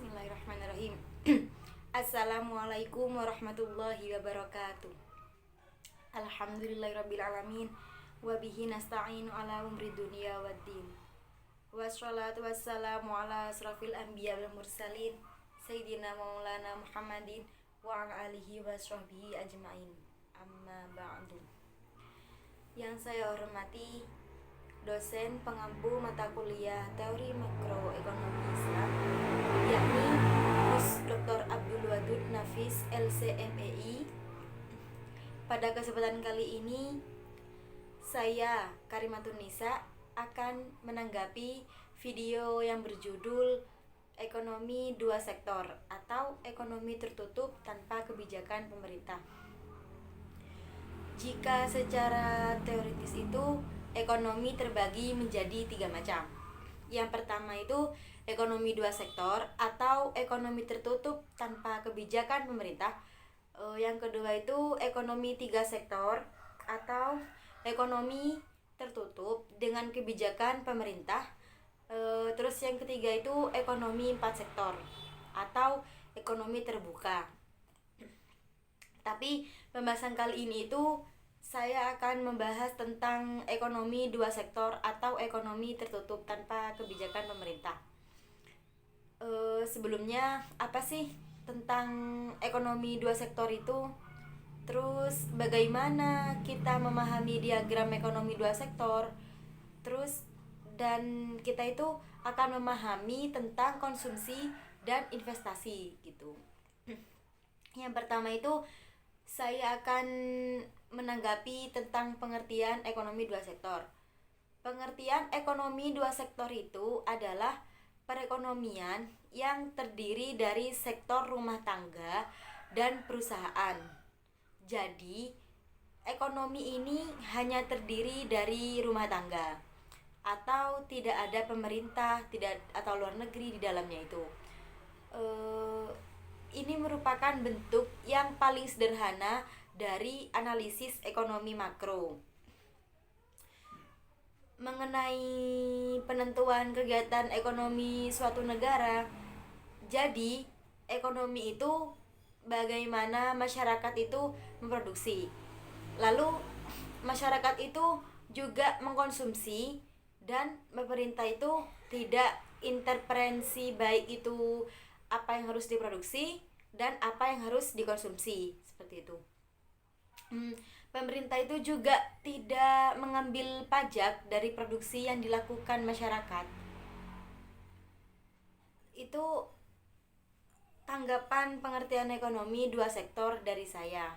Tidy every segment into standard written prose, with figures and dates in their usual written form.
Bismillahirrahmanirrahim. Assalamualaikum warahmatullahi wabarakatuh. Alhamdulillahirrabbilalamin. Wabihi nasta'inu ala umri dunia waddin. Wassalatu wassalamu ala asrafil anbiya wal mursalin Sayyidina maulana Muhammadin wa ala alihi wa sahbihi ajma'in. Amma ba'du. Yang saya hormati dosen pengampu mata kuliah Teori Makroekonomi Islam, yakni Gus Dr. Abdul Wadud Nafis LCMEI. Pada kesempatan kali ini saya Karimatun Nisa akan menanggapi video yang berjudul Ekonomi Dua Sektor atau Ekonomi Tertutup Tanpa Kebijakan Pemerintah. Jika secara teoritis itu ekonomi terbagi menjadi 3 macam. Yang pertama itu ekonomi dua sektor atau ekonomi tertutup tanpa kebijakan pemerintah. Yang kedua itu ekonomi 3 sektor atau ekonomi tertutup dengan kebijakan pemerintah. Terus yang ketiga itu ekonomi 4 sektor atau ekonomi terbuka. Tapi pembahasan kali ini itu saya akan membahas tentang ekonomi dua sektor atau ekonomi tertutup tanpa kebijakan pemerintah. Sebelumnya apa sih tentang ekonomi dua sektor itu? Terus bagaimana kita memahami diagram ekonomi dua sektor? Terus dan kita itu akan memahami tentang konsumsi dan investasi gitu. Yang pertama itu saya akan menanggapi tentang pengertian ekonomi dua sektor. Pengertian ekonomi dua sektor itu adalah perekonomian yang terdiri dari sektor rumah tangga dan perusahaan. Jadi, ekonomi ini hanya terdiri dari rumah tangga atau tidak ada pemerintah, tidak atau luar negeri di dalamnya itu. Ini merupakan bentuk yang paling sederhana dari analisis ekonomi makro. Mengenai penentuan kegiatan ekonomi suatu negara, jadi ekonomi itu bagaimana masyarakat itu memproduksi. Lalu masyarakat itu juga mengkonsumsi dan pemerintah itu tidak interferensi baik itu apa yang harus diproduksi dan apa yang harus dikonsumsi, seperti itu. Pemerintah itu juga tidak mengambil pajak dari produksi yang dilakukan masyarakat. Itu tanggapan pengertian ekonomi dua sektor dari saya.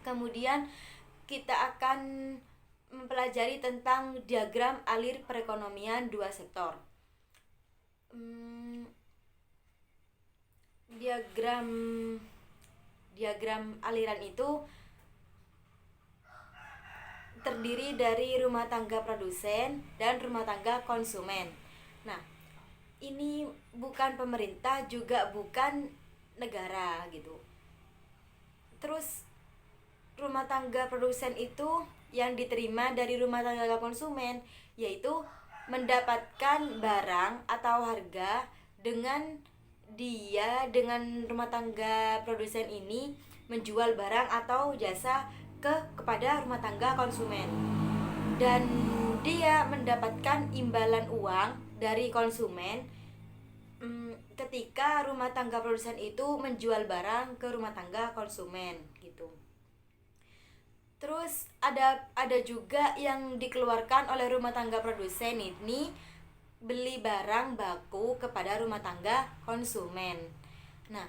Kemudian kita akan mempelajari tentang diagram alir perekonomian dua sektor. Diagram aliran itu terdiri dari rumah tangga produsen dan rumah tangga konsumen. Nah, ini bukan pemerintah juga bukan negara gitu. Terus rumah tangga produsen itu yang diterima dari rumah tangga konsumen, yaitu mendapatkan barang atau harga dengan rumah tangga produsen ini menjual barang atau jasa kepada rumah tangga konsumen, dan dia mendapatkan imbalan uang dari konsumen ketika rumah tangga produsen itu menjual barang ke rumah tangga konsumen gitu. Terus ada juga yang dikeluarkan oleh rumah tangga produsen ini beli barang baku kepada rumah tangga konsumen. Nah,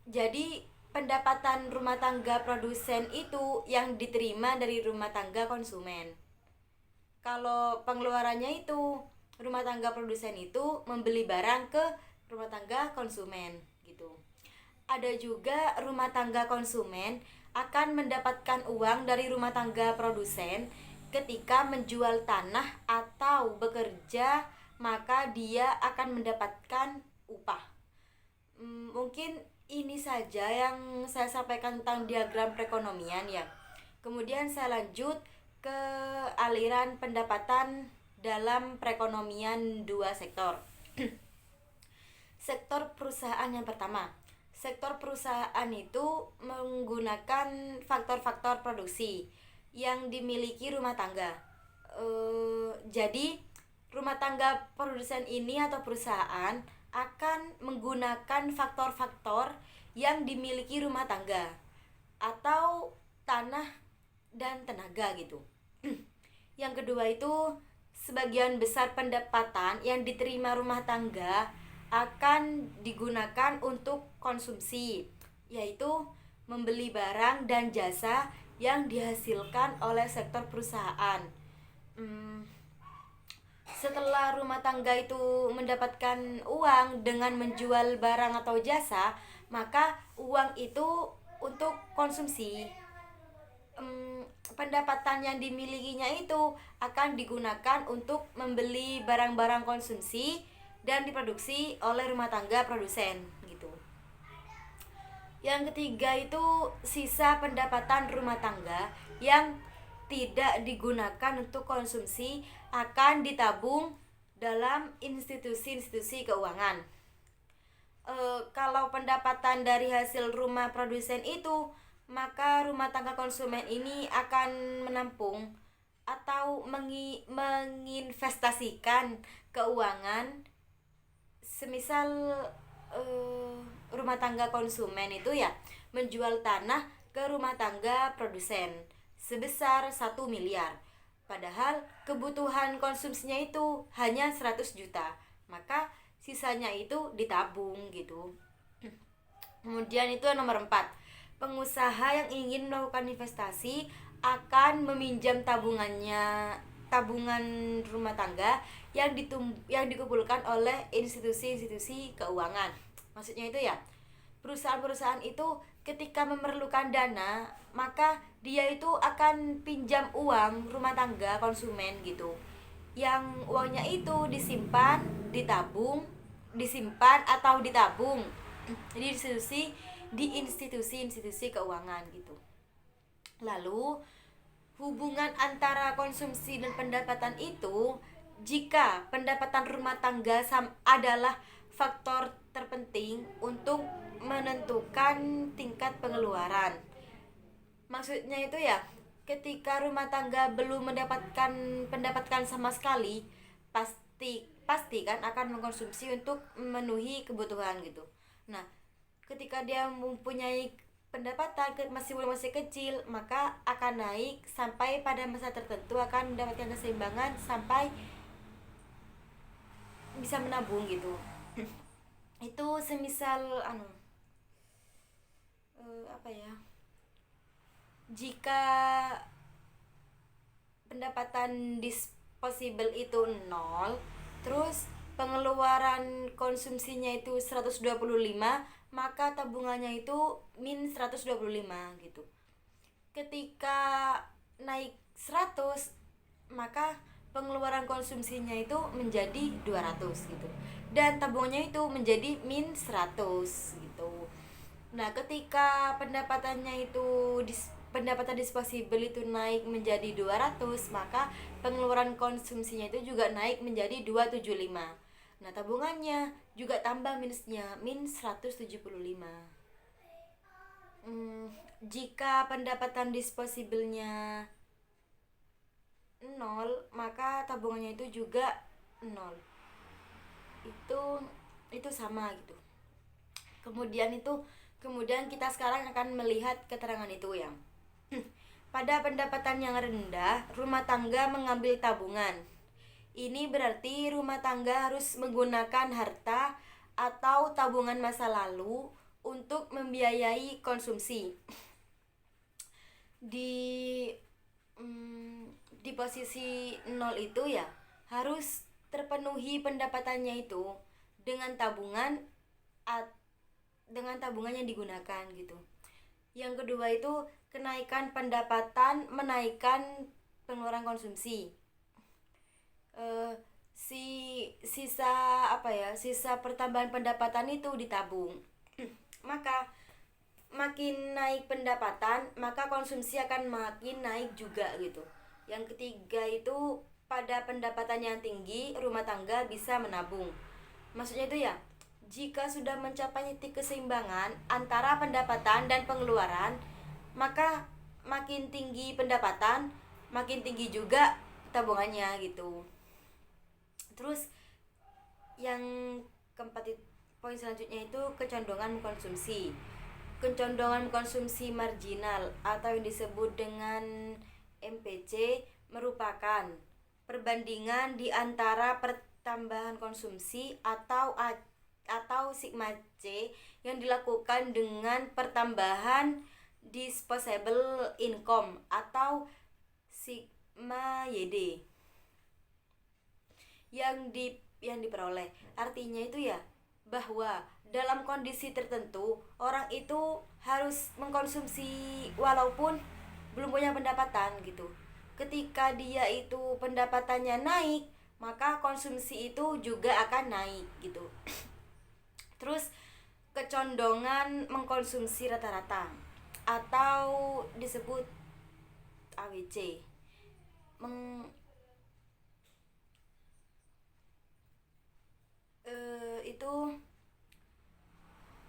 jadi pendapatan rumah tangga produsen itu yang diterima dari rumah tangga konsumen. Kalau pengeluarannya itu rumah tangga produsen itu membeli barang ke rumah tangga konsumen gitu. Ada juga rumah tangga konsumen akan mendapatkan uang dari rumah tangga produsen ketika menjual tanah atau bekerja, maka dia akan mendapatkan upah. Mungkin ini saja yang saya sampaikan tentang diagram perekonomian ya. Kemudian saya lanjut ke aliran pendapatan dalam perekonomian dua sektor. sektor perusahaan yang pertama. Sektor perusahaan itu menggunakan faktor-faktor produksi yang dimiliki rumah tangga. Jadi rumah tangga produsen ini atau perusahaan akan menggunakan faktor-faktor yang dimiliki rumah tangga atau tanah dan tenaga gitu. Yang kedua itu sebagian besar pendapatan yang diterima rumah tangga akan digunakan untuk konsumsi, yaitu membeli barang dan jasa yang dihasilkan oleh sektor perusahaan. Setelah rumah tangga itu mendapatkan uang dengan menjual barang atau jasa, maka uang itu untuk konsumsi. Pendapatan yang dimilikinya itu akan digunakan untuk membeli barang-barang konsumsi dan diproduksi oleh rumah tangga produsen gitu. Yang ketiga itu sisa pendapatan rumah tangga yang tidak digunakan untuk konsumsi akan ditabung dalam institusi-institusi keuangan. Kalau pendapatan dari hasil rumah produsen itu, maka rumah tangga konsumen ini akan menampung atau menginvestasikan keuangan. Semisal rumah tangga konsumen itu ya menjual tanah ke rumah tangga produsen sebesar 1 miliar. Padahal kebutuhan konsumsinya itu hanya 100 juta. Maka sisanya itu ditabung gitu. Kemudian itu nomor 4. Pengusaha yang ingin melakukan investasi akan meminjam tabungan rumah tangga yang dikumpulkan oleh institusi-institusi keuangan. Maksudnya itu ya, perusahaan-perusahaan itu ketika memerlukan dana, maka dia itu akan pinjam uang rumah tangga konsumen gitu. Yang uangnya itu disimpan atau ditabung di institusi-institusi keuangan gitu. Lalu hubungan antara konsumsi dan pendapatan itu, jika pendapatan rumah tangga adalah faktor terpenting untuk menentukan tingkat pengeluaran. Maksudnya itu ya, ketika rumah tangga belum mendapatkan sama sekali, pasti kan akan mengkonsumsi untuk memenuhi kebutuhan gitu. Nah, ketika dia mempunyai pendapatan masih kecil, maka akan naik sampai pada masa tertentu akan mendapatkan keseimbangan sampai bisa menabung gitu. Itu semisal jika pendapatan disposable itu 0, terus pengeluaran konsumsinya itu 125, maka tabungannya itu min 125 gitu. Ketika naik 100, maka pengeluaran konsumsinya itu menjadi 200 gitu. Dan tabungannya itu menjadi min 100 gitu. Nah, ketika pendapatan disposable itu naik menjadi 200, maka pengeluaran konsumsinya itu juga naik menjadi 275. Nah, tabungannya juga tambah minusnya, min 175. Jika pendapatan disposable-nya 0, maka tabungannya itu juga 0. Itu sama gitu. Kemudian kita sekarang akan melihat keterangan itu yang pada pendapatan yang rendah, rumah tangga mengambil tabungan. Ini berarti rumah tangga harus menggunakan harta atau tabungan masa lalu untuk membiayai konsumsi. Di posisi 0 itu ya harus terpenuhi pendapatannya itu dengan tabungan yang digunakan gitu. Yang kedua itu kenaikan pendapatan menaikkan pengeluaran konsumsi. Sisa pertambahan pendapatan itu ditabung. Maka makin naik pendapatan, maka konsumsi akan makin naik juga gitu. Yang ketiga itu pada pendapatan yang tinggi, rumah tangga bisa menabung. Maksudnya itu ya, Jika sudah mencapai titik keseimbangan antara pendapatan dan pengeluaran, maka makin tinggi pendapatan, makin tinggi juga tabungannya gitu. Terus yang keempat, poin selanjutnya itu kecondongan mengkonsumsi. Kecondongan mengkonsumsi marginal atau yang disebut dengan MPC merupakan perbandingan di antara pertambahan konsumsi atau sigma C yang dilakukan dengan pertambahan disposable income atau sigma YD yang diperoleh. Artinya itu ya bahwa dalam kondisi tertentu orang itu harus mengkonsumsi walaupun belum punya pendapatan gitu. Ketika dia itu pendapatannya naik, maka konsumsi itu juga akan naik gitu. Terus kecondongan mengkonsumsi rata-rata atau disebut AWC. Itu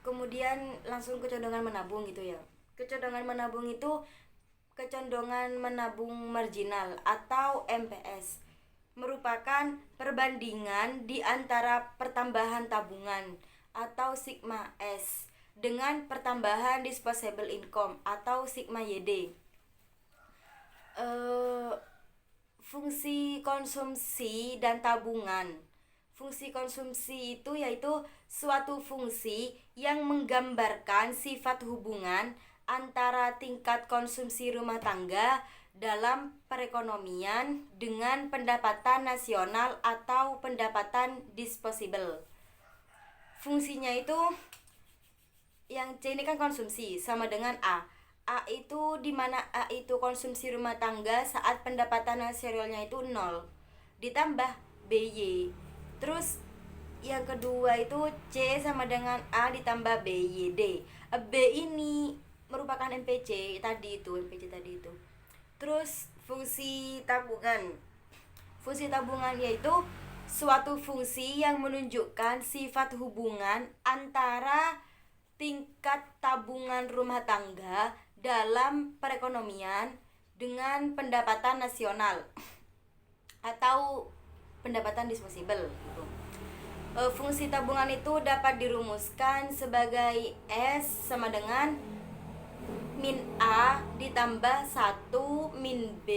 kemudian langsung kecondongan menabung gitu ya. Kecondongan menabung itu kecondongan menabung marginal atau MPS merupakan perbandingan di antara pertambahan tabungan atau sigma S dengan pertambahan disposable income atau sigma YD. Fungsi konsumsi dan tabungan. Fungsi konsumsi itu yaitu suatu fungsi yang menggambarkan sifat hubungan antara tingkat konsumsi rumah tangga dalam perekonomian dengan pendapatan nasional atau pendapatan disposable. Fungsinya itu yang C ini kan konsumsi sama dengan A. A itu dimana A itu konsumsi rumah tangga saat pendapatan nasionalnya itu 0 ditambah BY. Terus yang kedua itu C sama dengan A ditambah BYD. B ini merupakan MPC tadi itu. Terus fungsi tabungan. Fungsi tabungan yaitu suatu fungsi yang menunjukkan sifat hubungan antara tingkat tabungan rumah tangga dalam perekonomian dengan pendapatan nasional atau pendapatan disposable gitu. Fungsi tabungan itu dapat dirumuskan sebagai S sama dengan min A ditambah 1 min B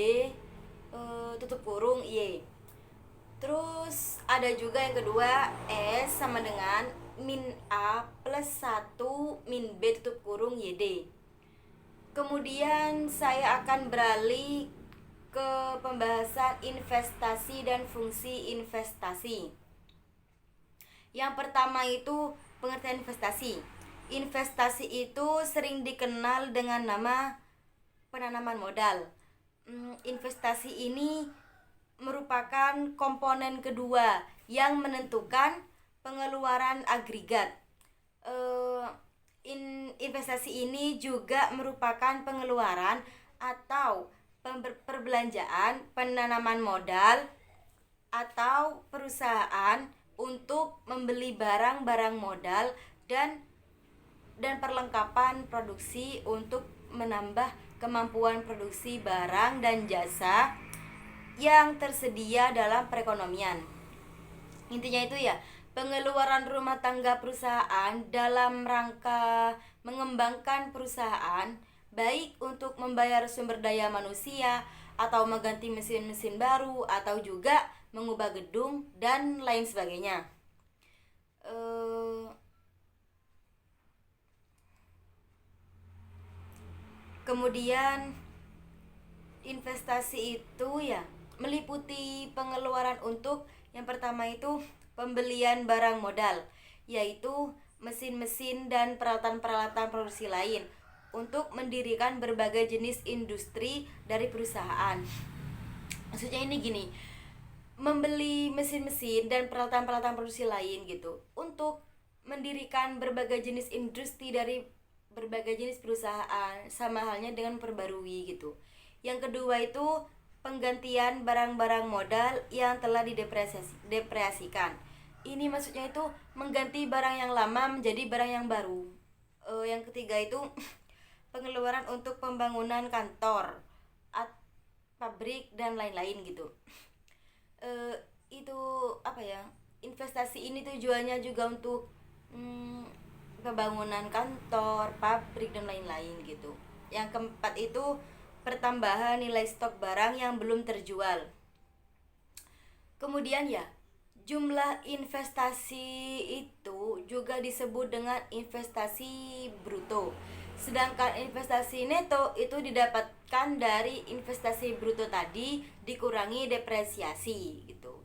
tutup kurung Y. Terus ada juga yang kedua S sama dengan min A plus 1 min B tutup kurung YD. Kemudian saya akan beralih ke pembahasan investasi dan fungsi investasi. Yang pertama itu pengertian investasi. Investasi itu sering dikenal dengan nama penanaman modal. Investasi ini merupakan komponen kedua yang menentukan pengeluaran agregat. Investasi ini juga merupakan pengeluaran atau perbelanjaan penanaman modal atau perusahaan untuk membeli barang-barang modal dan perlengkapan produksi untuk menambah kemampuan produksi barang dan jasa yang tersedia dalam perekonomian. Intinya itu ya, pengeluaran rumah tangga perusahaan dalam rangka mengembangkan perusahaan, baik untuk membayar sumber daya manusia atau mengganti mesin-mesin baru atau juga mengubah gedung dan lain sebagainya. Kemudian investasi itu ya meliputi pengeluaran untuk yang pertama itu pembelian barang modal, yaitu mesin-mesin dan peralatan-peralatan produksi lain untuk mendirikan berbagai jenis industri dari perusahaan. Maksudnya ini gini, membeli mesin-mesin dan peralatan-peralatan produksi lain gitu untuk mendirikan berbagai jenis industri dari berbagai jenis perusahaan, sama halnya dengan perbarui gitu. Yang kedua itu penggantian barang-barang modal yang telah didepresiasikan. Ini maksudnya itu mengganti barang yang lama menjadi barang yang baru. Yang ketiga itu pengeluaran untuk pembangunan kantor, pabrik dan lain-lain gitu. Eh, itu apa ya? Investasi ini tujuannya juga untuk mm, pembangunan kantor, pabrik dan lain-lain gitu. Yang keempat itu pertambahan nilai stok barang yang belum terjual. Kemudian ya, jumlah investasi itu juga disebut dengan investasi bruto. Sedangkan investasi neto itu didapatkan dari investasi bruto tadi dikurangi depresiasi gitu.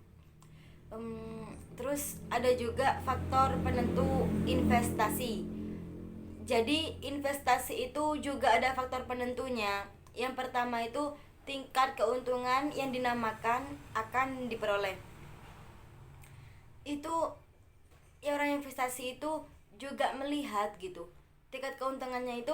Terus ada juga faktor penentu investasi. Jadi investasi itu juga ada faktor penentunya. Yang pertama itu tingkat keuntungan yang dinamakan akan diperoleh. Itu ya, orang investasi itu juga melihat gitu tingkat keuntungannya itu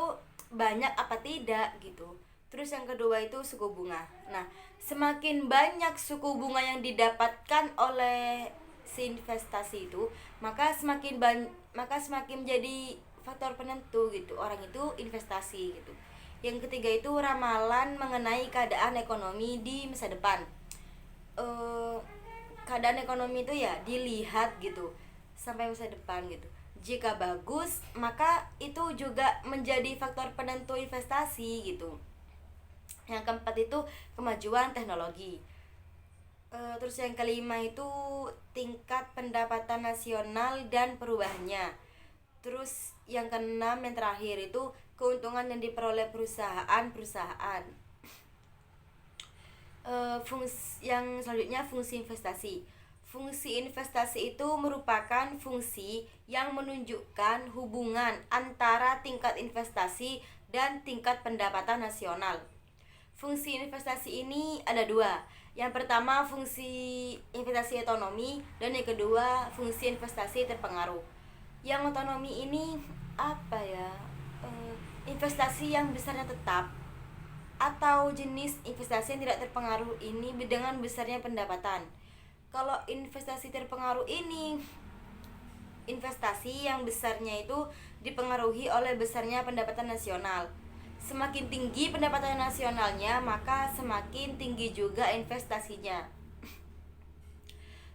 banyak apa tidak gitu. Terus yang kedua itu suku bunga. Nah, semakin banyak suku bunga yang didapatkan oleh si investasi itu, maka semakin menjadi faktor penentu gitu. Orang itu investasi gitu. Yang ketiga itu ramalan mengenai keadaan ekonomi di masa depan. eh Keadaan ekonomi itu ya dilihat gitu sampai masa depan gitu. Jika bagus, maka itu juga menjadi faktor penentu investasi gitu. Yang keempat itu kemajuan teknologi. Terus yang kelima itu tingkat pendapatan nasional dan perubahannya. Terus yang keenam, yang terakhir itu keuntungan yang diperoleh perusahaan. Yang selanjutnya fungsi investasi. Fungsi investasi itu merupakan fungsi yang menunjukkan hubungan antara tingkat investasi dan tingkat pendapatan nasional. Fungsi investasi ini ada dua. Yang pertama fungsi investasi otonomi dan yang kedua fungsi investasi terpengaruh. Yang otonomi ini apa ya? Investasi yang besarnya tetap atau jenis investasi yang tidak terpengaruh ini dengan besarnya pendapatan. Kalau investasi terpengaruh ini investasi yang besarnya itu dipengaruhi oleh besarnya pendapatan nasional. Semakin tinggi pendapatan nasionalnya, maka semakin tinggi juga investasinya.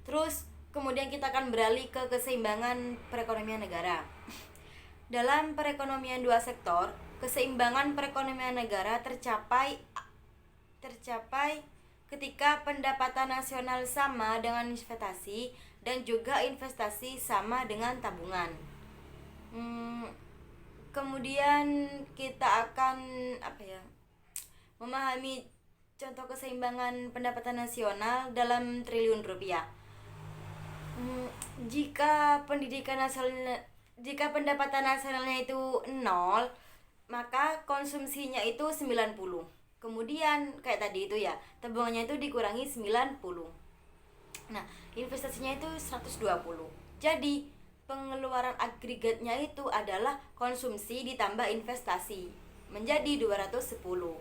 Terus kemudian kita akan beralih ke keseimbangan perekonomian negara. Dalam perekonomian dua sektor, keseimbangan perekonomian negara tercapai ketika pendapatan nasional sama dengan investasi dan juga investasi sama dengan tabungan. Kemudian kita akan memahami contoh keseimbangan pendapatan nasional dalam triliun rupiah. Jika pendapatan nasionalnya itu 0, maka konsumsinya itu 90. Kemudian kayak tadi itu ya, tabungannya itu dikurangi 90. Nah, investasinya itu 120. Jadi, pengeluaran agregatnya itu adalah konsumsi ditambah investasi, menjadi 210.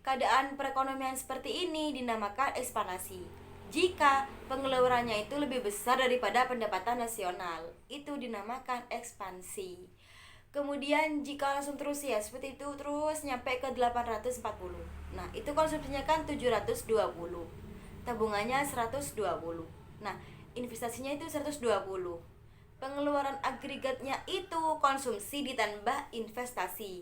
Keadaan perekonomian seperti ini dinamakan ekspansi. Jika pengeluarannya itu lebih besar daripada pendapatan nasional, itu dinamakan ekspansi. Kemudian jika langsung terus ya seperti itu terus nyampe ke 840. Nah, itu konsumsinya kan 720. Tabungannya 120. Nah, investasinya itu 120. Pengeluaran agregatnya itu konsumsi ditambah investasi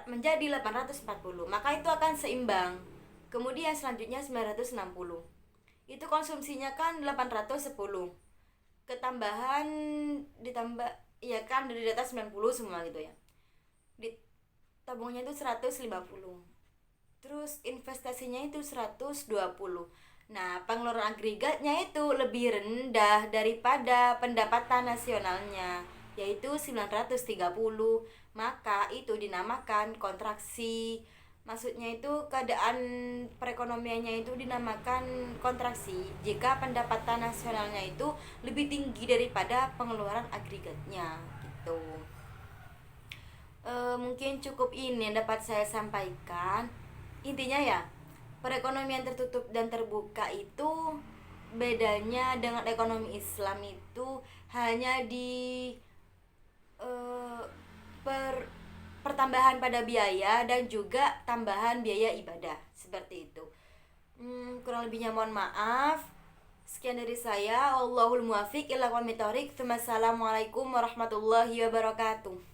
menjadi 840. Maka itu akan seimbang. Kemudian selanjutnya 960. Itu konsumsinya kan 810. Ketambahan ditambah ya kan dari data 90 semua gitu ya. Di tabungannya itu 150. Terus investasinya itu 120. Nah, pengeluaran agregatnya itu lebih rendah daripada pendapatan nasionalnya, yaitu 930. Maka itu dinamakan kontraksi. Maksudnya itu keadaan perekonomiannya itu dinamakan kontraksi jika pendapatan nasionalnya itu lebih tinggi daripada pengeluaran agregatnya gitu. Mungkin cukup ini yang dapat saya sampaikan. Intinya ya, perekonomian tertutup dan terbuka itu bedanya dengan ekonomi Islam itu hanya di eh, per pertambahan pada biaya dan juga tambahan biaya ibadah seperti itu. Kurang lebihnya mohon maaf. Sekian dari saya. Allahul muwafiq ila aqwamit thoriq. Wassalamualaikum warahmatullahi wabarakatuh.